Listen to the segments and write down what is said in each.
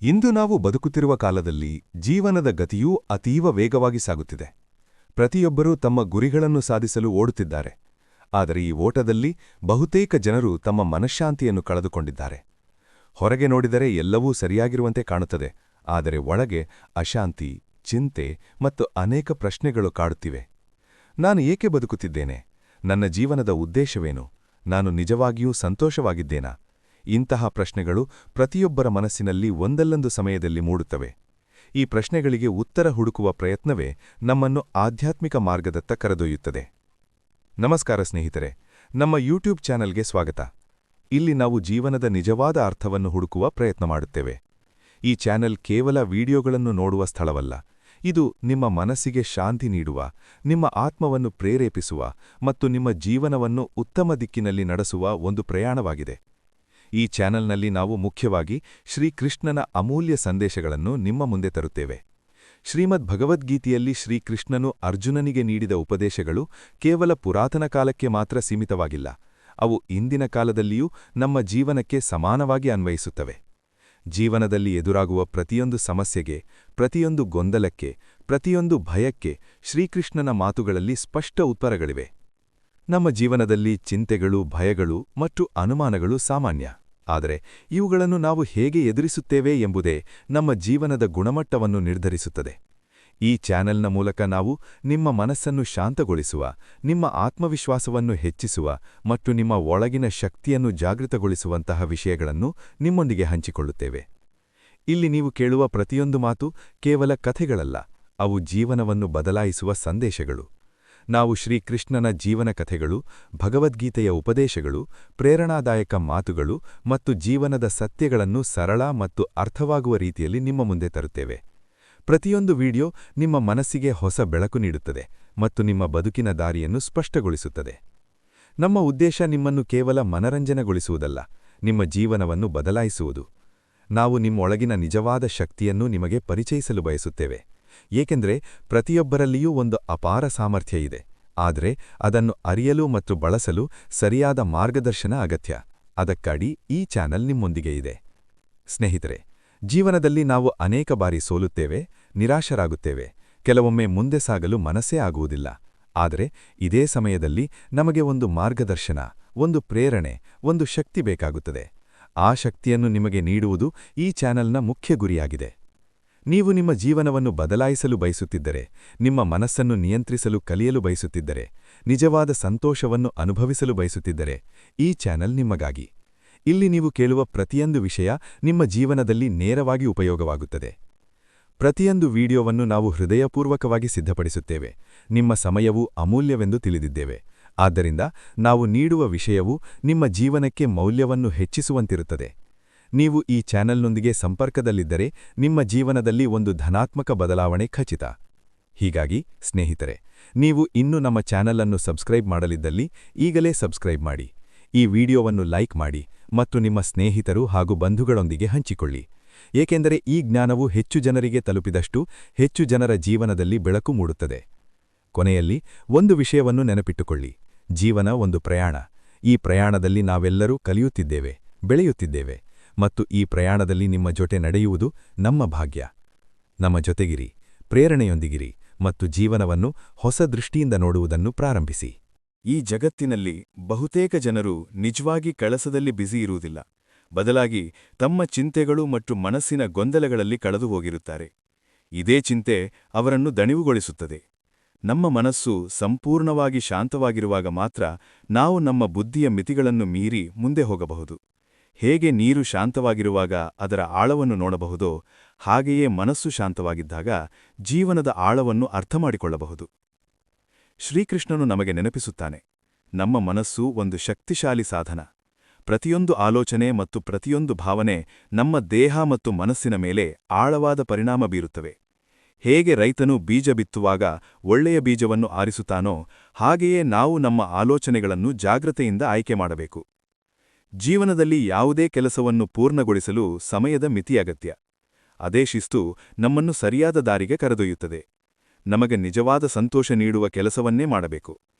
ಇಂದು ನಾವು ಬದುಕುತ್ತಿರುವ ಕಾಲದಲ್ಲಿ ಜೀವನದ ಗತಿಯೂ ಅತೀವ ವೇಗವಾಗಿ ಸಾಗುತ್ತಿದೆ. ಪ್ರತಿಯೊಬ್ಬರೂ ತಮ್ಮ ಗುರಿಗಳನ್ನು ಸಾಧಿಸಲು ಓಡುತ್ತಿದ್ದಾರೆ. ಆದರೆ ಈ ಓಟದಲ್ಲಿ ಬಹುತೇಕ ಜನರು ತಮ್ಮ ಮನಃಶಾಂತಿಯನ್ನು ಕಳೆದುಕೊಂಡಿದ್ದಾರೆ. ಹೊರಗೆ ನೋಡಿದರೆ ಎಲ್ಲವೂ ಸರಿಯಾಗಿರುವಂತೆ ಕಾಣುತ್ತದೆ, ಆದರೆ ಒಳಗೆ ಅಶಾಂತಿ, ಚಿಂತೆ ಮತ್ತು ಅನೇಕ ಪ್ರಶ್ನೆಗಳು ಕಾಡುತ್ತಿವೆ. ನಾನು ಏಕೆ ಬದುಕುತ್ತಿದ್ದೇನೆ? ನನ್ನ ಜೀವನದ ಉದ್ದೇಶವೇನು? ನಾನು ನಿಜವಾಗಿಯೂ ಸಂತೋಷವಾಗಿದ್ದೇನಾ? ಇಂತಹ ಪ್ರಶ್ನೆಗಳು ಪ್ರತಿಯೊಬ್ಬರ ಮನಸ್ಸಿನಲ್ಲಿ ಒಂದಲ್ಲೊಂದು ಸಮಯದಲ್ಲಿ ಮೂಡುತ್ತವೆ. ಈ ಪ್ರಶ್ನೆಗಳಿಗೆ ಉತ್ತರ ಹುಡುಕುವ ಪ್ರಯತ್ನವೇ ನಮ್ಮನ್ನು ಆಧ್ಯಾತ್ಮಿಕ ಮಾರ್ಗದತ್ತ ಕರೆದೊಯ್ಯುತ್ತದೆ. ನಮಸ್ಕಾರ ಸ್ನೇಹಿತರೆ, ನಮ್ಮ ಯೂಟ್ಯೂಬ್ ಚಾನೆಲ್ಗೆ ಸ್ವಾಗತ. ಇಲ್ಲಿ ನಾವು ಜೀವನದ ನಿಜವಾದ ಅರ್ಥವನ್ನು ಹುಡುಕುವ ಪ್ರಯತ್ನ ಮಾಡುತ್ತೇವೆ. ಈ ಚಾನೆಲ್ ಕೇವಲ ವಿಡಿಯೋಗಳನ್ನು ನೋಡುವ ಸ್ಥಳವಲ್ಲ. ಇದು ನಿಮ್ಮ ಮನಸ್ಸಿಗೆ ಶಾಂತಿ ನೀಡುವ, ನಿಮ್ಮ ಆತ್ಮವನ್ನು ಪ್ರೇರೇಪಿಸುವ ಮತ್ತು ನಿಮ್ಮ ಜೀವನವನ್ನು ಉತ್ತಮ ದಿಕ್ಕಿನಲ್ಲಿ ನಡೆಸುವ ಒಂದು ಪ್ರಯಾಣವಾಗಿದೆ. ಈ ಚಾನೆಲ್ನಲ್ಲಿ ನಾವು ಮುಖ್ಯವಾಗಿ ಶ್ರೀಕೃಷ್ಣನ ಅಮೂಲ್ಯ ಸಂದೇಶಗಳನ್ನು ನಿಮ್ಮ ಮುಂದೆ ತರುತ್ತೇವೆ. ಶ್ರೀಮದ್ ಭಗವದ್ಗೀತೆಯಲ್ಲಿ ಶ್ರೀಕೃಷ್ಣನು ಅರ್ಜುನನಿಗೆ ನೀಡಿದ ಉಪದೇಶಗಳು ಕೇವಲ ಪುರಾತನ ಕಾಲಕ್ಕೆ ಮಾತ್ರ ಸೀಮಿತವಾಗಿಲ್ಲ. ಅವು ಇಂದಿನ ಕಾಲದಲ್ಲಿಯೂ ನಮ್ಮ ಜೀವನಕ್ಕೆ ಸಮಾನವಾಗಿ ಅನ್ವಯಿಸುತ್ತವೆ. ಜೀವನದಲ್ಲಿ ಎದುರಾಗುವ ಪ್ರತಿಯೊಂದು ಸಮಸ್ಯೆಗೆ, ಪ್ರತಿಯೊಂದು ಗೊಂದಲಕ್ಕೆ, ಪ್ರತಿಯೊಂದು ಭಯಕ್ಕೆ ಶ್ರೀಕೃಷ್ಣನ ಮಾತುಗಳಲ್ಲಿ ಸ್ಪಷ್ಟ ಉತ್ತರಗಳಿವೆ. ನಮ್ಮ ಜೀವನದಲ್ಲಿ ಚಿಂತೆಗಳು, ಭಯಗಳು ಮತ್ತು ಅನುಮಾನಗಳು ಸಾಮಾನ್ಯ. ಆದರೆ ಇವುಗಳನ್ನು ನಾವು ಹೇಗೆ ಎದುರಿಸುತ್ತೇವೆ ಎಂಬುದೇ ನಮ್ಮ ಜೀವನದ ಗುಣಮಟ್ಟವನ್ನು ನಿರ್ಧರಿಸುತ್ತದೆ. ಈ ಚಾನೆಲ್ನ ಮೂಲಕ ನಾವು ನಿಮ್ಮ ಮನಸ್ಸನ್ನು ಶಾಂತಗೊಳಿಸುವ, ನಿಮ್ಮ ಆತ್ಮವಿಶ್ವಾಸವನ್ನು ಹೆಚ್ಚಿಸುವ ಮತ್ತು ನಿಮ್ಮ ಒಳಗಿನ ಶಕ್ತಿಯನ್ನು ಜಾಗೃತಗೊಳಿಸುವಂತಹ ವಿಷಯಗಳನ್ನು ನಿಮ್ಮೊಂದಿಗೆ ಹಂಚಿಕೊಳ್ಳುತ್ತೇವೆ. ಇಲ್ಲಿ ನೀವು ಕೇಳುವ ಪ್ರತಿಯೊಂದು ಮಾತು ಕೇವಲ ಕಥೆಗಳಲ್ಲ, ಅವು ಜೀವನವನ್ನು ಬದಲಾಯಿಸುವ ಸಂದೇಶಗಳು. ನಾವು ಶ್ರೀಕೃಷ್ಣನ ಜೀವನ ಕಥೆಗಳು, ಭಗವದ್ಗೀತೆಯ ಉಪದೇಶಗಳು, ಪ್ರೇರಣಾದಾಯಕ ಮಾತುಗಳು ಮತ್ತು ಜೀವನದ ಸತ್ಯಗಳನ್ನು ಸರಳ ಮತ್ತು ಅರ್ಥವಾಗುವ ರೀತಿಯಲ್ಲಿ ನಿಮ್ಮ ಮುಂದೆ ತರುತ್ತೇವೆ. ಪ್ರತಿಯೊಂದು ವಿಡಿಯೋ ನಿಮ್ಮ ಮನಸ್ಸಿಗೆ ಹೊಸ ಬೆಳಕು ನೀಡುತ್ತದೆ ಮತ್ತು ನಿಮ್ಮ ಬದುಕಿನ ದಾರಿಯನ್ನು ಸ್ಪಷ್ಟಗೊಳಿಸುತ್ತದೆ. ನಮ್ಮ ಉದ್ದೇಶ ನಿಮ್ಮನ್ನು ಕೇವಲ ಮನರಂಜನೆಗೊಳಿಸುವುದಲ್ಲ, ನಿಮ್ಮ ಜೀವನವನ್ನು ಬದಲಾಯಿಸುವುದು. ನಾವು ನಿಮ್ಮೊಳಗಿನ ನಿಜವಾದ ಶಕ್ತಿಯನ್ನು ನಿಮಗೆ ಪರಿಚಯಿಸಲು ಬಯಸುತ್ತೇವೆ. ಏಕೆಂದರೆ ಪ್ರತಿಯೊಬ್ಬರಲ್ಲಿಯೂ ಒಂದು ಅಪಾರ ಸಾಮರ್ಥ್ಯ ಇದೆ, ಆದರೆ ಅದನ್ನು ಅರಿಯಲು ಮತ್ತು ಬಳಸಲು ಸರಿಯಾದ ಮಾರ್ಗದರ್ಶನ ಅಗತ್ಯ. ಅದಕ್ಕಾಗಿ ಈ ಚಾನೆಲ್ ನಿಮ್ಮೊಂದಿಗೆ ಇದೆ. ಸ್ನೇಹಿತರೆ, ಜೀವನದಲ್ಲಿ ನಾವು ಅನೇಕ ಬಾರಿ ಸೋಲುತ್ತೇವೆ, ನಿರಾಶರಾಗುತ್ತೇವೆ, ಕೆಲವೊಮ್ಮೆ ಮುಂದೆ ಸಾಗಲು ಮನಸ್ಸೇ ಆಗುವುದಿಲ್ಲ. ಆದರೆ ಇದೇ ಸಮಯದಲ್ಲಿ ನಮಗೆ ಒಂದು ಮಾರ್ಗದರ್ಶನ, ಒಂದು ಪ್ರೇರಣೆ, ಒಂದು ಶಕ್ತಿ ಬೇಕಾಗುತ್ತದೆ. ಆ ಶಕ್ತಿಯನ್ನು ನಿಮಗೆ ನೀಡುವುದು ಈ ಚಾನೆಲ್ನ ಮುಖ್ಯ ಗುರಿಯಾಗಿದೆ. ನೀವು ನಿಮ್ಮ ಜೀವನವನ್ನು ಬದಲಾಯಿಸಲು ಬಯಸುತ್ತಿದ್ದರೆ, ನಿಮ್ಮ ಮನಸ್ಸನ್ನು ನಿಯಂತ್ರಿಸಲು ಕಲಿಯಲು ಬಯಸುತ್ತಿದ್ದರೆ, ನಿಜವಾದ ಸಂತೋಷವನ್ನು ಅನುಭವಿಸಲು ಬಯಸುತ್ತಿದ್ದರೆ, ಈ ಚಾನೆಲ್ ನಿಮಗಾಗಿ. ಇಲ್ಲಿ ನೀವು ಕೇಳುವ ಪ್ರತಿಯೊಂದು ವಿಷಯ ನಿಮ್ಮ ಜೀವನದಲ್ಲಿ ನೇರವಾಗಿ ಉಪಯೋಗವಾಗುತ್ತದೆ. ಪ್ರತಿಯೊಂದು ವಿಡಿಯೋವನ್ನು ನಾವು ಹೃದಯಪೂರ್ವಕವಾಗಿ ಸಿದ್ಧಪಡಿಸುತ್ತೇವೆ. ನಿಮ್ಮ ಸಮಯವೂ ಅಮೂಲ್ಯವೆಂದು ತಿಳಿದಿದ್ದೇವೆ. ಆದ್ದರಿಂದ ನಾವು ನೀಡುವ ವಿಷಯವು ನಿಮ್ಮ ಜೀವನಕ್ಕೆ ಮೌಲ್ಯವನ್ನು ಹೆಚ್ಚಿಸುವಂತಿರುತ್ತದೆ. ನೀವು ಈ ಚಾನೆಲ್ನೊಂದಿಗೆ ಸಂಪರ್ಕದಲ್ಲಿದ್ದರೆ ನಿಮ್ಮ ಜೀವನದಲ್ಲಿ ಒಂದು ಧನಾತ್ಮಕ ಬದಲಾವಣೆ ಖಚಿತ. ಹೀಗಾಗಿ ಸ್ನೇಹಿತರೆ, ನೀವು ಇನ್ನೂ ನಮ್ಮ ಚಾನೆಲ್ ಅನ್ನು ಸಬ್ಸ್ಕ್ರೈಬ್ ಮಾಡಲಿದ್ದಲ್ಲಿ ಈಗಲೇ ಸಬ್ಸ್ಕ್ರೈಬ್ ಮಾಡಿ, ಈ ವಿಡಿಯೋವನ್ನು ಲೈಕ್ ಮಾಡಿ ಮತ್ತು ನಿಮ್ಮ ಸ್ನೇಹಿತರು ಹಾಗೂ ಬಂಧುಗಳೊಂದಿಗೆ ಹಂಚಿಕೊಳ್ಳಿ. ಏಕೆಂದರೆ ಈ ಜ್ಞಾನವು ಹೆಚ್ಚು ಜನರಿಗೆ ತಲುಪಿದಷ್ಟು ಹೆಚ್ಚು ಜನರ ಜೀವನದಲ್ಲಿ ಬೆಳಕು ಮೂಡುತ್ತದೆ. ಕೊನೆಯಲ್ಲಿ ಒಂದು ವಿಷಯವನ್ನು ನೆನಪಿಟ್ಟುಕೊಳ್ಳಿ: ಜೀವನ ಒಂದು ಪ್ರಯಾಣ. ಈ ಪ್ರಯಾಣದಲ್ಲಿ ನಾವೆಲ್ಲರೂ ಕಲಿಯುತ್ತಿದ್ದೇವೆ, ಬೆಳೆಯುತ್ತಿದ್ದೇವೆ ಮತ್ತು ಈ ಪ್ರಯಾಣದಲ್ಲಿ ನಿಮ್ಮ ಜೊತೆ ನಡೆಯುವುದು ನಮ್ಮ ಭಾಗ್ಯ. ನಮ್ಮ ಜೊತೆಗಿರಿ, ಪ್ರೇರಣೆಯೊಂದಿಗಿರಿ ಮತ್ತು ಜೀವನವನ್ನು ಹೊಸ ದೃಷ್ಟಿಯಿಂದ ನೋಡುವುದನ್ನು ಪ್ರಾರಂಭಿಸಿ. ಈ ಜಗತ್ತಿನಲ್ಲಿ ಬಹುತೇಕ ಜನರು ನಿಜವಾಗಿ ಕೆಲಸದಲ್ಲಿ ಬ್ಯುಸಿ ಇರುವುದಿಲ್ಲ, ಬದಲಾಗಿ ತಮ್ಮ ಚಿಂತೆಗಳು ಮತ್ತು ಮನಸ್ಸಿನ ಗೊಂದಲಗಳಲ್ಲಿ ಕಳೆದು ಹೋಗಿರುತ್ತಾರೆ. ಇದೇ ಚಿಂತೆ ಅವರನ್ನು ದಣಿವುಗೊಳಿಸುತ್ತದೆ. ನಮ್ಮ ಮನಸ್ಸು ಸಂಪೂರ್ಣವಾಗಿ ಶಾಂತವಾಗಿರುವಾಗ ಮಾತ್ರ ನಾವು ನಮ್ಮ ಬುದ್ಧಿಯ ಮಿತಿಗಳನ್ನು ಮೀರಿ ಮುಂದೆ ಹೋಗಬಹುದು. ಹೇಗೆ ನೀರು ಶಾಂತವಾಗಿರುವಾಗ ಅದರ ಆಳವನ್ನು ನೋಡಬಹುದೋ, ಹಾಗೆಯೇ ಮನಸ್ಸು ಶಾಂತವಾಗಿದ್ದಾಗ ಜೀವನದ ಆಳವನ್ನು ಅರ್ಥಮಾಡಿಕೊಳ್ಳಬಹುದು. ಶ್ರೀಕೃಷ್ಣನು ನಮಗೆ ನೆನಪಿಸುತ್ತಾನೆ, ನಮ್ಮ ಮನಸ್ಸು ಒಂದು ಶಕ್ತಿಶಾಲಿ ಸಾಧನ. ಪ್ರತಿಯೊಂದು ಆಲೋಚನೆ ಮತ್ತು ಪ್ರತಿಯೊಂದು ಭಾವನೆ ನಮ್ಮ ದೇಹ ಮತ್ತು ಮನಸ್ಸಿನ ಮೇಲೆ ಆಳವಾದ ಪರಿಣಾಮ ಬೀರುತ್ತವೆ. ಹೇಗೆ ರೈತನು ಬೀಜ ಬಿತ್ತುವಾಗ ಒಳ್ಳೆಯ ಬೀಜವನ್ನು ಆರಿಸುತ್ತಾನೋ, ಹಾಗೆಯೇ ನಾವು ನಮ್ಮ ಆಲೋಚನೆಗಳನ್ನು ಜಾಗೃತೆಯಿಂದ ಆಯ್ಕೆ ಮಾಡಬೇಕು. ಜೀವನದಲ್ಲಿ ಯಾವುದೇ ಕೆಲಸವನ್ನು ಪೂರ್ಣಗೊಳಿಸಲು ಸಮಯದ ಮಿತಿ ಅಗತ್ಯ. ಅದೇ ಶಿಸ್ತು ನಮ್ಮನ್ನು ಸರಿಯಾದ ದಾರಿಗೆ ಕರೆದೊಯ್ಯುತ್ತದೆ. ನಮಗೆ ನಿಜವಾದ ಸಂತೋಷ ನೀಡುವ ಕೆಲಸವನ್ನೇ ಮಾಡಬೇಕು,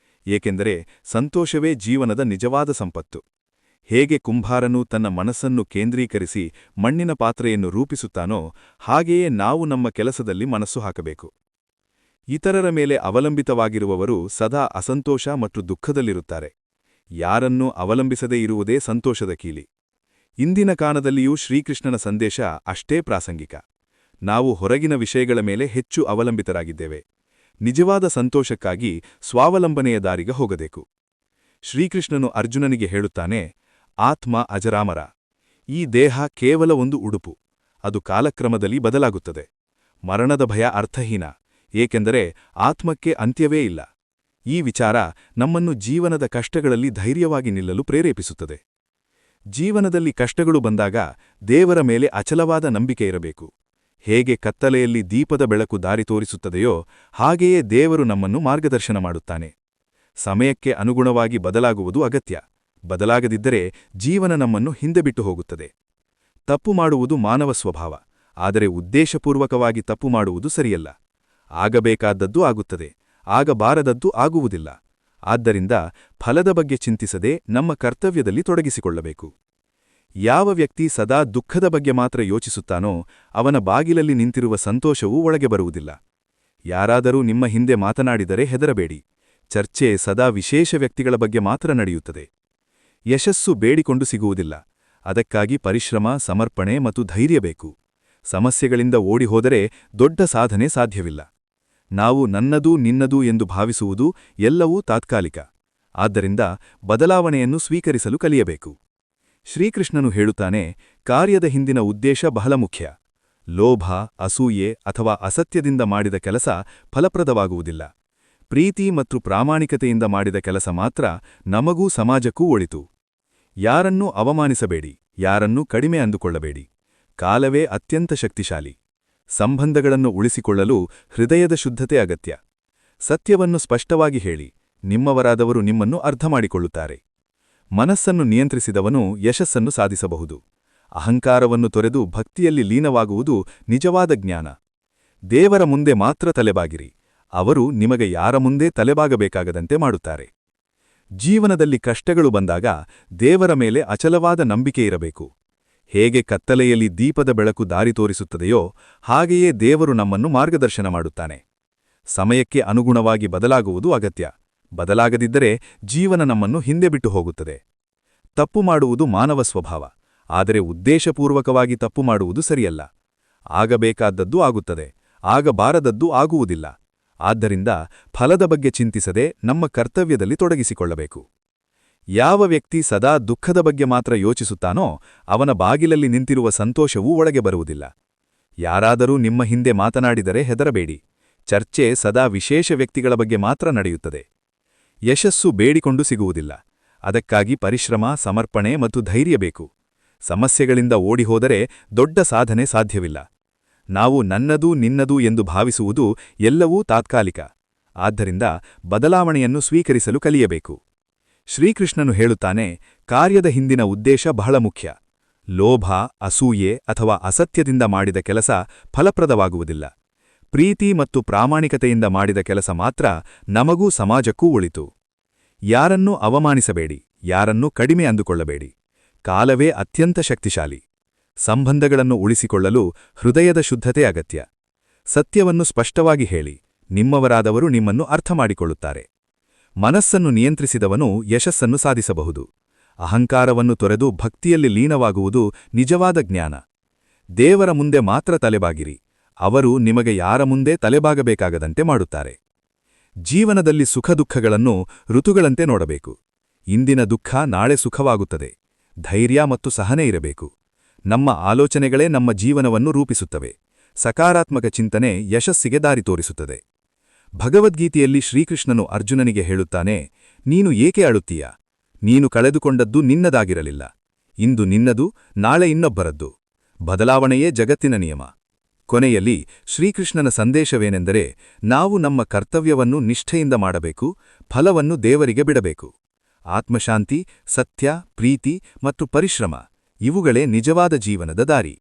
ಏಕೆಂದರೆ ಸಂತೋಷವೇ ಜೀವನದ ನಿಜವಾದ ಸಂಪತ್ತು. ಹೇಗೆ ಕುಂಭಾರನು ತನ್ನ ಮನಸ್ಸನ್ನು ಕೇಂದ್ರೀಕರಿಸಿ ಮಣ್ಣಿನ ಪಾತ್ರೆಯನ್ನು ರೂಪಿಸುತ್ತಾನೋ ಹಾಗೆಯೇ ನಾವು ನಮ್ಮ ಕೆಲಸದಲ್ಲಿ ಮನಸ್ಸು ಹಾಕಬೇಕು. ಇತರರ ಮೇಲೆ ಅವಲಂಬಿತವಾಗಿರುವವರು ಸದಾ ಅಸಂತೋಷ ಮತ್ತು ದುಃಖದಲ್ಲಿರುತ್ತಾರೆ. ಯಾರನ್ನೂ ಅವಲಂಬಿಸದೇ ಇರುವುದೇ ಸಂತೋಷದ ಕೀಲಿ. ಇಂದಿನ ಕಾಲದಲ್ಲಿಯೂ ಶ್ರೀಕೃಷ್ಣನ ಸಂದೇಶ ಅಷ್ಟೇ ಪ್ರಾಸಂಗಿಕ. ನಾವು ಹೊರಗಿನ ವಿಷಯಗಳ ಮೇಲೆ ಹೆಚ್ಚು ಅವಲಂಬಿತರಾಗಿದ್ದೇವೆ. ನಿಜವಾದ ಸಂತೋಷಕ್ಕಾಗಿ ಸ್ವಾವಲಂಬನೆಯ ದಾರಿಗೆ ಹೋಗಬೇಕು. ಶ್ರೀಕೃಷ್ಣನು ಅರ್ಜುನನಿಗೆ ಹೇಳುತ್ತಾನೆ, ಆತ್ಮ ಅಜರಾಮರ. ಈ ದೇಹ ಕೇವಲ ಒಂದು ಉಡುಪು. ಅದು ಕಾಲಕ್ರಮದಲ್ಲಿ ಬದಲಾಗುತ್ತದೆ. ಮರಣದ ಭಯ ಅರ್ಥಹೀನ, ಏಕೆಂದರೆ ಆತ್ಮಕ್ಕೆ ಅಂತ್ಯವೇ ಇಲ್ಲ. ಈ ವಿಚಾರ ನಮ್ಮನ್ನು ಜೀವನದ ಕಷ್ಟಗಳಲ್ಲಿ ಧೈರ್ಯವಾಗಿ ನಿಲ್ಲಲು ಪ್ರೇರೇಪಿಸುತ್ತದೆ. ಜೀವನದಲ್ಲಿ ಕಷ್ಟಗಳು ಬಂದಾಗ ದೇವರ ಮೇಲೆ ಅಚಲವಾದ ನಂಬಿಕೆ ಇರಬೇಕು. ಹೇಗೆ ಕತ್ತಲೆಯಲ್ಲಿ ದೀಪದ ಬೆಳಕು ದಾರಿ ತೋರಿಸುತ್ತದೆಯೋ ಹಾಗೆಯೇ ದೇವರು ನಮ್ಮನ್ನು ಮಾರ್ಗದರ್ಶನ ಮಾಡುತ್ತಾನೆ. ಸಮಯಕ್ಕೆ ಅನುಗುಣವಾಗಿ ಬದಲಾಗುವುದು ಅಗತ್ಯ. ಬದಲಾಗದಿದ್ದರೆ ಜೀವನ ನಮ್ಮನ್ನು ಹಿಂದೆ ಬಿಟ್ಟು ಹೋಗುತ್ತದೆ. ತಪ್ಪು ಮಾಡುವುದು ಮಾನವ ಸ್ವಭಾವ, ಆದರೆ ಉದ್ದೇಶಪೂರ್ವಕವಾಗಿ ತಪ್ಪು ಮಾಡುವುದು ಸರಿಯಲ್ಲ. ಆಗಬೇಕಾದದ್ದು ಆಗುತ್ತದೆ, ಆಗಬಾರದದ್ದು ಆಗುವುದಿಲ್ಲ. ಆದ್ದರಿಂದ ಫಲದ ಬಗ್ಗೆ ಚಿಂತಿಸದೆ ನಮ್ಮ ಕರ್ತವ್ಯದಲ್ಲಿ ತೊಡಗಿಸಿಕೊಳ್ಳಬೇಕು. ಯಾವ ವ್ಯಕ್ತಿ ಸದಾ ದುಃಖದ ಬಗ್ಗೆ ಮಾತ್ರ ಯೋಚಿಸುತ್ತಾನೋ ಅವನ ಬಾಗಿಲಲ್ಲಿ ನಿಂತಿರುವ ಸಂತೋಷವೂ ಒಳಗೆ ಬರುವುದಿಲ್ಲ. ಯಾರಾದರೂ ನಿಮ್ಮ ಹಿಂದೆ ಮಾತನಾಡಿದರೆ ಹೆದರಬೇಡಿ. ಚರ್ಚೆ ಸದಾ ವಿಶೇಷ ವ್ಯಕ್ತಿಗಳ ಬಗ್ಗೆ ಮಾತ್ರ ನಡೆಯುತ್ತದೆ. ಯಶಸ್ಸು ಬೇಡಿಕೊಂಡು ಸಿಗುವುದಿಲ್ಲ. ಅದಕ್ಕಾಗಿ ಪರಿಶ್ರಮ, ಸಮರ್ಪಣೆ ಮತ್ತು ಧೈರ್ಯ ಬೇಕು. ಸಮಸ್ಯೆಗಳಿಂದ ಓಡಿಹೋದರೆ ದೊಡ್ಡ ಸಾಧನೆ ಸಾಧ್ಯವಿಲ್ಲ. ನಾವು ನನ್ನದು ನಿನ್ನದು ಎಂದು ಭಾವಿಸುವುದು ಎಲ್ಲವೂ ತಾತ್ಕಾಲಿಕ. ಆದ್ದರಿಂದ ಬದಲಾವಣೆಯನ್ನು ಸ್ವೀಕರಿಸಲು ಕಲಿಯಬೇಕು. ಶ್ರೀಕೃಷ್ಣನು ಹೇಳುತ್ತಾನೆ, ಕಾರ್ಯದ ಹಿಂದಿನ ಉದ್ದೇಶ ಬಹಳ ಮುಖ್ಯ. ಲೋಭ, ಅಸೂಯೆ ಅಥವಾ ಅಸತ್ಯದಿಂದ ಮಾಡಿದ ಕೆಲಸ ಫಲಪ್ರದವಾಗುವುದಿಲ್ಲ. ಪ್ರೀತಿ ಮತ್ತು ಪ್ರಾಮಾಣಿಕತೆಯಿಂದ ಮಾಡಿದ ಕೆಲಸ ಮಾತ್ರ ನಮಗೂ ಸಮಾಜಕ್ಕೂ ಒಳಿತು. ಯಾರನ್ನೂ ಅವಮಾನಿಸಬೇಡಿ, ಯಾರನ್ನೂ ಕಡಿಮೆ ಅಂದುಕೊಳ್ಳಬೇಡಿ. ಕಾಲವೇ ಅತ್ಯಂತ ಶಕ್ತಿಶಾಲಿ. ಸಂಬಂಧಗಳನ್ನು ಉಳಿಸಿಕೊಳ್ಳಲು ಹೃದಯದ ಶುದ್ಧತೆ ಅಗತ್ಯ. ಸತ್ಯವನ್ನು ಸ್ಪಷ್ಟವಾಗಿ ಹೇಳಿ, ನಿಮ್ಮವರಾದವರು ನಿಮ್ಮನ್ನು ಅರ್ಥಮಾಡಿಕೊಳ್ಳುತ್ತಾರೆ. ಮನಸ್ಸನ್ನು ನಿಯಂತ್ರಿಸಿದವನು ಯಶಸ್ಸನ್ನು ಸಾಧಿಸಬಹುದು. ಅಹಂಕಾರವನ್ನು ತೊರೆದು ಭಕ್ತಿಯಲ್ಲಿ ಲೀನವಾಗುವುದು ನಿಜವಾದ ಜ್ಞಾನ. ದೇವರ ಮುಂದೆ ಮಾತ್ರ ತಲೆಬಾಗಿರಿ. ಅವರು ನಿಮಗೆ ಯಾರ ಮುಂದೇ ತಲೆಬಾಗಬೇಕಾಗದಂತೆ ಮಾಡುತ್ತಾರೆ. ಜೀವನದಲ್ಲಿ ಕಷ್ಟಗಳು ಬಂದಾಗ ದೇವರ ಮೇಲೆ ಅಚಲವಾದ ನಂಬಿಕೆ ಇರಬೇಕು. ಹೇಗೆ ಕತ್ತಲೆಯಲ್ಲಿ ದೀಪದ ಬೆಳಕು ದಾರಿ ತೋರಿಸುತ್ತದೆಯೋ ಹಾಗೆಯೇ ದೇವರು ನಮ್ಮನ್ನು ಮಾರ್ಗದರ್ಶನ ಮಾಡುತ್ತಾನೆ. ಸಮಯಕ್ಕೆ ಅನುಗುಣವಾಗಿ ಬದಲಾಗುವುದು ಅಗತ್ಯ. ಬದಲಾಗದಿದ್ದರೆ ಜೀವನ ನಮ್ಮನ್ನು ಹಿಂದೆ ಬಿಟ್ಟು ಹೋಗುತ್ತದೆ. ತಪ್ಪು ಮಾಡುವುದು ಮಾನವ ಸ್ವಭಾವ, ಆದರೆ ಉದ್ದೇಶಪೂರ್ವಕವಾಗಿ ತಪ್ಪು ಮಾಡುವುದು ಸರಿಯಲ್ಲ. ಆಗಬೇಕಾದದ್ದು ಆಗುತ್ತದೆ, ಆಗಬಾರದದ್ದು ಆಗುವುದಿಲ್ಲ. ಆದ್ದರಿಂದ ಫಲದ ಬಗ್ಗೆ ಚಿಂತಿಸದೆ ನಮ್ಮ ಕರ್ತವ್ಯದಲ್ಲಿ ತೊಡಗಿಸಿಕೊಳ್ಳಬೇಕು. ಯಾವ ವ್ಯಕ್ತಿ ಸದಾ ದುಃಖದ ಬಗ್ಗೆ ಮಾತ್ರ ಯೋಚಿಸುತ್ತಾನೋ ಅವನ ಬಾಗಿಲಲ್ಲಿ ನಿಂತಿರುವ ಸಂತೋಷವೂ ಒಳಗೆ ಬರುವುದಿಲ್ಲ. ಯಾರಾದರೂ ನಿಮ್ಮ ಹಿಂದೆ ಮಾತನಾಡಿದರೆ ಹೆದರಬೇಡಿ. ಚರ್ಚೆ ಸದಾ ವಿಶೇಷ ವ್ಯಕ್ತಿಗಳ ಬಗ್ಗೆ ಮಾತ್ರ ನಡೆಯುತ್ತದೆ. ಯಶಸ್ಸು ಬೇಡಿಕೊಂಡು ಸಿಗುವುದಿಲ್ಲ. ಅದಕ್ಕಾಗಿ ಪರಿಶ್ರಮ, ಸಮರ್ಪಣೆ ಮತ್ತು ಧೈರ್ಯ ಬೇಕು. ಸಮಸ್ಯೆಗಳಿಂದ ಓಡಿಹೋದರೆ ದೊಡ್ಡ ಸಾಧನೆ ಸಾಧ್ಯವಿಲ್ಲ. ನಾವು ನನ್ನದು ನಿನ್ನದು ಎಂದು ಭಾವಿಸುವುದು ಎಲ್ಲವೂ ತಾತ್ಕಾಲಿಕ. ಆದ್ದರಿಂದ ಬದಲಾವಣೆಯನ್ನು ಸ್ವೀಕರಿಸಲು ಕಲಿಯಬೇಕು. ಶ್ರೀಕೃಷ್ಣನು ಹೇಳುತ್ತಾನೆ, ಕಾರ್ಯದ ಹಿಂದಿನ ಉದ್ದೇಶ ಬಹಳ ಮುಖ್ಯ. ಲೋಭ, ಅಸೂಯೆ ಅಥವಾ ಅಸತ್ಯದಿಂದ ಮಾಡಿದ ಕೆಲಸ ಫಲಪ್ರದವಾಗುವುದಿಲ್ಲ. ಪ್ರೀತಿ ಮತ್ತು ಪ್ರಾಮಾಣಿಕತೆಯಿಂದ ಮಾಡಿದ ಕೆಲಸ ಮಾತ್ರ ನಮಗೂ ಸಮಾಜಕ್ಕೂ ಒಳಿತು. ಯಾರನ್ನೂ ಅವಮಾನಿಸಬೇಡಿ, ಯಾರನ್ನೂ ಕಡಿಮೆ ಅಂದುಕೊಳ್ಳಬೇಡಿ. ಕಾಲವೇ ಅತ್ಯಂತ ಶಕ್ತಿಶಾಲಿ. ಸಂಬಂಧಗಳನ್ನು ಉಳಿಸಿಕೊಳ್ಳಲು ಹೃದಯದ ಶುದ್ಧತೆ ಅಗತ್ಯ. ಸತ್ಯವನ್ನು ಸ್ಪಷ್ಟವಾಗಿ ಹೇಳಿ, ನಿಮ್ಮವರಾದವರು ನಿಮ್ಮನ್ನು ಅರ್ಥಮಾಡಿಕೊಳ್ಳುತ್ತಾರೆ. ಮನಸ್ಸನ್ನು ನಿಯಂತ್ರಿಸಿದವನು ಯಶಸ್ಸನ್ನು ಸಾಧಿಸಬಹುದು. ಅಹಂಕಾರವನ್ನು ತೊರೆದು ಭಕ್ತಿಯಲ್ಲಿ ಲೀನವಾಗುವುದು ನಿಜವಾದ ಜ್ಞಾನ. ದೇವರ ಮುಂದೆ ಮಾತ್ರ ತಲೆಬಾಗಿರಿ. ಅವರು ನಿಮಗೆ ಯಾರ ಮುಂದೆ ತಲೆಬಾಗಬೇಕಾಗದಂತೆ ಮಾಡುತ್ತಾರೆ. ಜೀವನದಲ್ಲಿ ಸುಖದುಃಖಗಳನ್ನು ಋತುಗಳಂತೆ ನೋಡಬೇಕು. ಇಂದಿನ ದುಃಖ ನಾಳೆ ಸುಖವಾಗುತ್ತದೆ. ಧೈರ್ಯ ಮತ್ತು ಸಹನೆ ಇರಬೇಕು. ನಮ್ಮ ಆಲೋಚನೆಗಳೇ ನಮ್ಮ ಜೀವನವನ್ನು ರೂಪಿಸುತ್ತವೆ. ಸಕಾರಾತ್ಮಕ ಚಿಂತನೆ ಯಶಸ್ಸಿಗೆ ದಾರಿ ತೋರಿಸುತ್ತದೆ. ಭಗವದ್ಗೀತೆಯಲ್ಲಿ ಶ್ರೀಕೃಷ್ಣನು ಅರ್ಜುನನಿಗೆ ಹೇಳುತ್ತಾನೆ, ನೀನು ಏಕೆ ಅಳುತ್ತೀಯ? ನೀನು ಕಳೆದುಕೊಂಡದ್ದು ನಿನ್ನದಾಗಿರಲಿಲ್ಲ. ಇಂದು ನಿನ್ನದು, ನಾಳೆ ಇನ್ನೊಬ್ಬರದ್ದು. ಬದಲಾವಣೆಯೇ ಜಗತ್ತಿನ ನಿಯಮ. ಕೊನೆಯಲ್ಲಿ ಶ್ರೀಕೃಷ್ಣನ ಸಂದೇಶವೇನೆಂದರೆ, ನಾವು ನಮ್ಮ ಕರ್ತವ್ಯವನ್ನು ನಿಷ್ಠೆಯಿಂದ ಮಾಡಬೇಕು, ಫಲವನ್ನು ದೇವರಿಗೆ ಬಿಡಬೇಕು. ಆತ್ಮಶಾಂತಿ, ಸತ್ಯ, ಪ್ರೀತಿ ಮತ್ತು ಪರಿಶ್ರಮ ಇವುಗಳೇ ನಿಜವಾದ ಜೀವನದ ದಾರಿ.